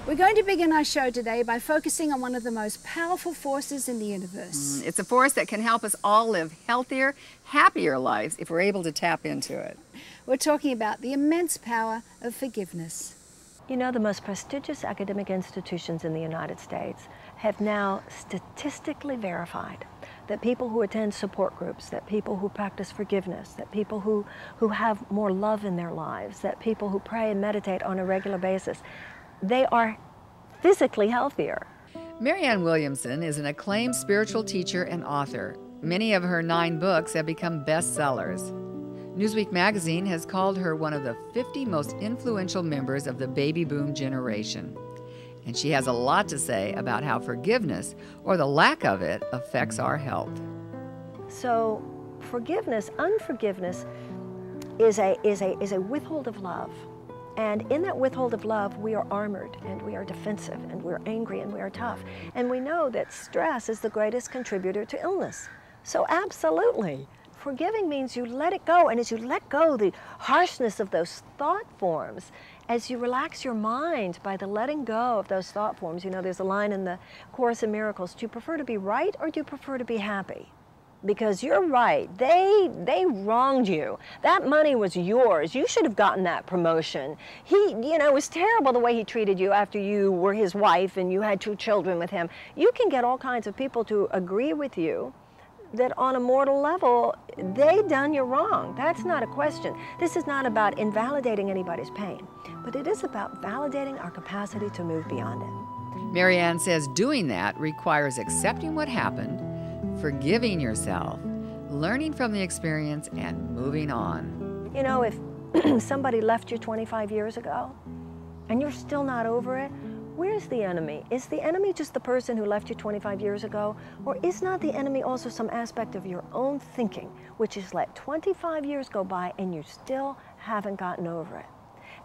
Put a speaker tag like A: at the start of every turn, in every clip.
A: We're going to begin our show today by focusing on one of the most powerful forces in the universe.
B: It's a force that can help us all live healthier, happier lives if we're able to tap into it.
A: We're talking about the immense power of forgiveness.
C: You know, the most prestigious academic institutions in the United States have now statistically verified that people who attend support groups, that people who practice forgiveness, that people who have more love in their lives, that people who pray and meditate on a regular basis, they are physically healthier.
B: Marianne Williamson is an acclaimed spiritual teacher and author. Many of her 9 books have become bestsellers. Newsweek magazine has called her one of the 50 most influential members of the baby boom generation. And she has a lot to say about how forgiveness, or the lack of it, affects our health.
C: So forgiveness, unforgiveness is a withhold of love. And in that withhold of love, we are armored and we are defensive and we're angry and we are tough. And we know that stress is the greatest contributor to illness. So absolutely, forgiving means you let it go. And as you let go the harshness of those thought forms, as you relax your mind by the letting go of those thought forms, you know, there's a line in the Course in Miracles, do you prefer to be right or do you prefer to be happy? Because you're right, they wronged you. That money was yours. You should have gotten that promotion. It was terrible the way he treated you after you were his wife and you had 2 children with him. You can get all kinds of people to agree with you that on a mortal level, they done you wrong. That's not a question. This is not about invalidating anybody's pain, but it is about validating our capacity to move beyond it.
B: Marianne says doing that requires accepting what happened, forgiving yourself, learning from the experience, and moving on.
C: You know, if somebody left you 25 years ago and you're still not over it, where's the enemy? Is the enemy just the person who left you 25 years ago? Or is not the enemy also some aspect of your own thinking, which is let 25 years go by and you still haven't gotten over it?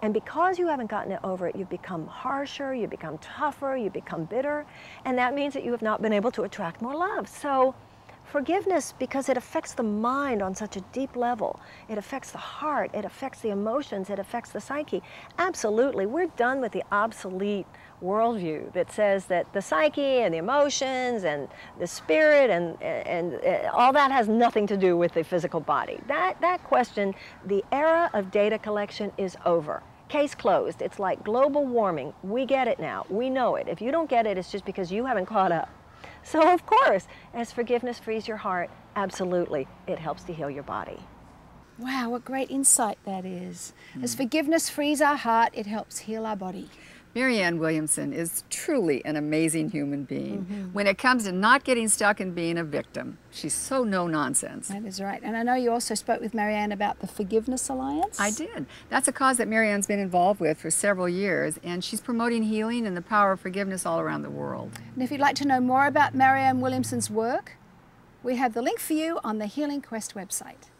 C: And because you haven't gotten it over it, you've become harsher, you become tougher, you become bitter, and that means that you have not been able to attract more love. So forgiveness, because it affects the mind on such a deep level, it affects the heart, it affects the emotions, it affects the psyche. Absolutely, we're done with the obsolete worldview that says that the psyche and the emotions and the spirit and all that has nothing to do with the physical body. That question, the era of data collection is over. Case closed. It's like global warming. We get it now. We know it. If you don't get it, it's just because you haven't caught up. So of course, as forgiveness frees your heart, absolutely, it helps to heal your body.
A: Wow, what great insight that is. As forgiveness frees our heart, it helps heal our body.
B: Marianne Williamson is truly an amazing human being. When it comes to not getting stuck in being a victim, she's so no nonsense.
A: That is right. And I know you also spoke with Marianne about the Forgiveness Alliance.
B: I did. That's a cause that Marianne's been involved with for several years, and she's promoting healing and the power of forgiveness all around the world.
A: And if you'd like to know more about Marianne Williamson's work, we have the link for you on the Healing Quest website.